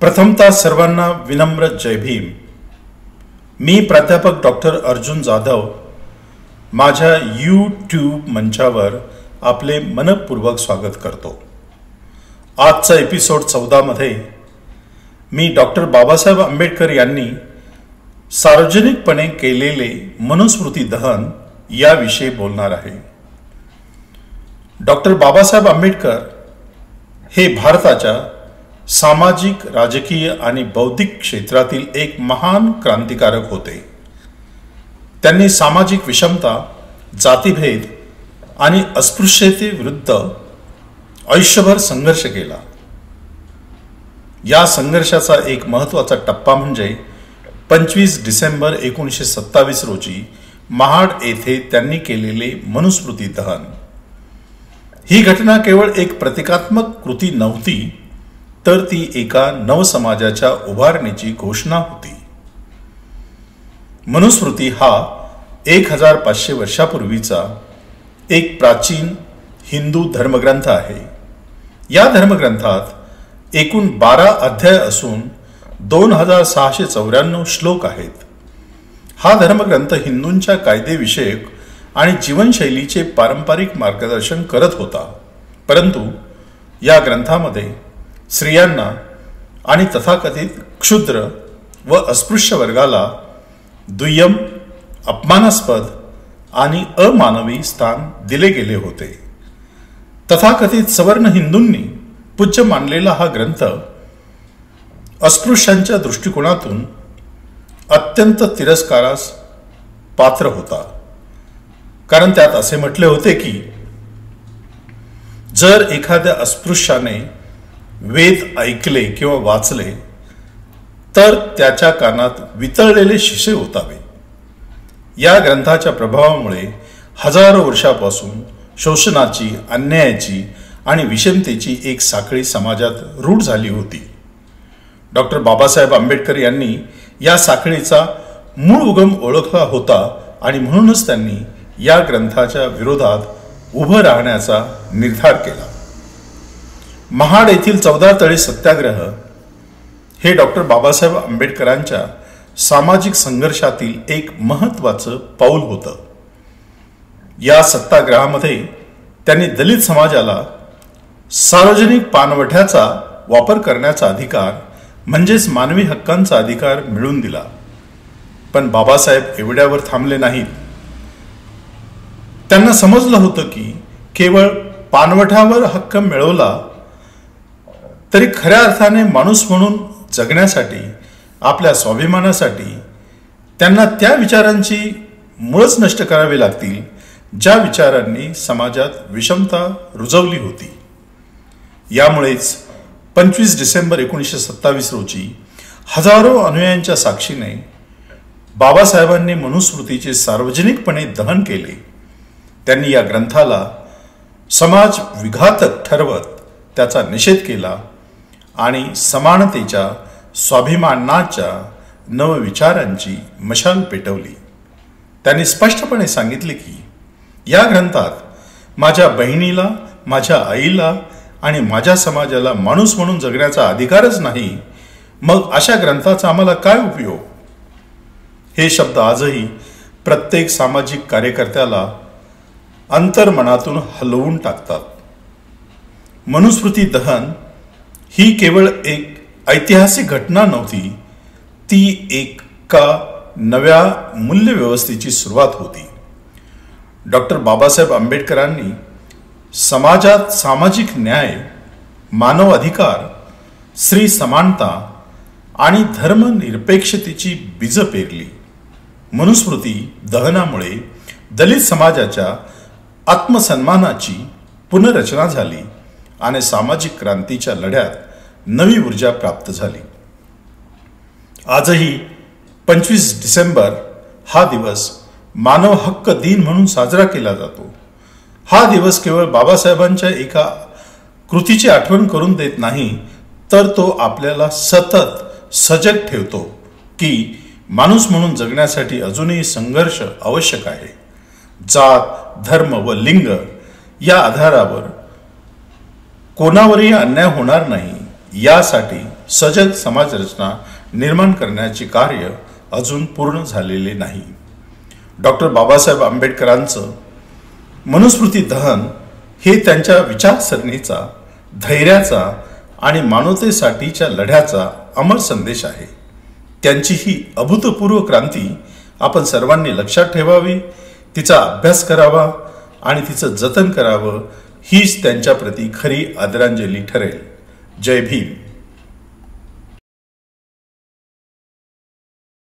प्रथमतः सर्वांना विनम्र जय भीम। मी प्राध्यापक डॉक्टर अर्जुन जाधव माझ्या यूट्यूब मंचावर आपले मनपूर्वक स्वागत करतो। आजचा एपिसोड 14 मध्ये मी डॉक्टर बाबासाहेब आंबेडकर यांनी सार्वजनिकपणे केलेले मनुस्मृती दहन याविषयी बोलणार आहे। डॉक्टर बाबासाहेब आंबेडकर हे भारताच्या सामाजिक, राजकीय आणि बौद्धिक क्षेत्रातील एक महान क्रांतिकारक होते। त्यांनी सामाजिक विषमता, जातीभेद आणि अस्पृश्यतेविरुद्ध आयुष्यभर संघर्ष केला। या संघर्षाचा एक महत्त्वाचा टप्पा म्हणजे 25 डिसेंबर 1927 रोजी महाड येथे त्यांनी केलेले मनुस्मृती दहन। ही घटना केवळ एक प्रतिकात्मक कृती नव्हती, तर ती एका नवसमाजाच्या उभारणीची घोषणा होती। मनुस्मृती हा 1500 वर्षापूर्वीचा एक प्राचीन हिंदू धर्मग्रंथ आहे। या धर्मग्रंथात एकूण 12 अध्याय असून 2694 श्लोक आहेत। हा धर्मग्रंथ हिंदूंच्या कायदेविषयक आणि जीवनशैलीचे पारंपरिक मार्गदर्शन करत होता, परंतु या ग्रंथामध्ये स्त्रियांना आणि तथाकथित क्षुद्र व अस्पृश्य वर्गाला दुय्यम, अपमानास्पद आणि अमानवी स्थान दिले गेले होते। तथाकथित सवर्ण हिंदूंनी पूज्य मानलेला हा ग्रंथ अस्पृश्यांच्या दृष्टिकोनातून अत्यंत तिरस्कारास पात्र होता, कारण त्यात असे म्हटले होते की जर एखाद्या अस्पृश्याने वेद ऐकले किंवा वाचले तर त्याच्या कानात वितळलेले शिसे ओतावे। या ग्रंथाच्या प्रभावामुळे हजारो वर्षापासून शोषणाची, अन्यायाची आणि विषमतेची एक साखळी समाजात रूढ झाली होती। डॉक्टर बाबासाहेब आंबेडकर यांनी या साखळीचा मूळ उगम ओळखला होता आणि म्हणूनच त्यांनी या ग्रंथाच्या विरोधात उभं राहण्याचा निर्धार केला। महाड येथील 14 तळी सत्याग्रह हे डॉक्टर बाबासाहेब आंबेडकरांच्या सामाजिक संघर्षातील एक महत्त्वाचं पाऊल होतं। या सत्याग्रहामध्ये त्यांनी दलित समाजाला सार्वजनिक पाणवठ्याचा वापर करण्याचा अधिकार म्हणजेच मानवी हक्कांचा अधिकार मिळवून दिला। पण बाबासाहेब एवढ्यावर थांबले नाहीत। त्यांना समजलं होतं की केवळ पाणवठ्यावर हक्क मिळवला तरी खऱ्या अर्थाने माणूस म्हणून जगण्यासाठी, आपल्या स्वाभिमानासाठी त्यांना त्या विचारांची मुळच नष्ट करावी लागतील ज्या विचारांनी समाजात विषमता रुजवली होती। यामुळेच 25 डिसेंबर 1927 रोजी हजारो अनुयायांच्या साक्षीने बाबासाहेबांनी मनुस्मृतीचे सार्वजनिकपणे दहन केले। त्यांनी या ग्रंथाला समाज विघातक ठरवत त्याचा निषेध केला आणि समानतेच्या, स्वाभिमानाच्या नवविचारांची मशाल पेटवली। त्यांनी स्पष्टपणे सांगितले की या ग्रंथात माझ्या बहिणीला, माझ्या आईला आणि माझ्या समाजाला माणूस म्हणून जगण्याचा अधिकारच नाही, मग अशा ग्रंथाचा आम्हाला काय उपयोग? हे शब्द आजही प्रत्येक सामाजिक कार्यकर्त्याला अंतर्मनातून हलवून टाकतात। मनुस्मृती दहन ही केवळ एक ऐतिहासिक घटना नव्हती, ती एका नव्या मूल्यव्यवस्थेची सुरुवात होती। डॉक्टर बाबासाहेब आंबेडकरांनी समाजात सामाजिक न्याय, मानव अधिकार, स्त्री समानता आणि धर्मनिरपेक्षतेची बीज पेरली। मनुस्मृती दहनामुळे दलित समाजाच्या आत्मसन्मानाची पुनर्रचना झाली आणि सामाजिक क्रांतीच्या लढ्यात नवी ऊर्जा प्राप्त झाली। आजही 25 डिसेंबर हा दिवस मानव हक्क दिन म्हणून साजरा केला जातो। हा दिवस केवळ बाबासाहेबांच्या एका कृतीची आठवण करून देत नाही, तर तो आपल्याला सतत सजग ठेवतो की माणूस म्हणून जगण्यासाठी अजूनही संघर्ष आवश्यक आहे। जात, धर्म व लिंग या आधारावर कोणावरही अन्याय होणार नाही यासाठी सजग समाजरचना निर्माण करण्याचे कार्य अजून पूर्ण झालेले नाही. डॉक्टर बाबासाहेब आंबेडकरांचं मनुस्मृती दहन हे त्यांच्या विचारसरणीचा, धैर्याचा आणि मानवतेसाठीच्या लढ्याचा अमर संदेश आहे. त्यांची ही अभूतपूर्व क्रांती आपण सर्वांनी लक्षात ठेवावी, तिचा अभ्यास करावा आणि तिचं जतन करावं, हीच त्यांच्या प्रती खरी आदरांजली ठरेल. जय भीम.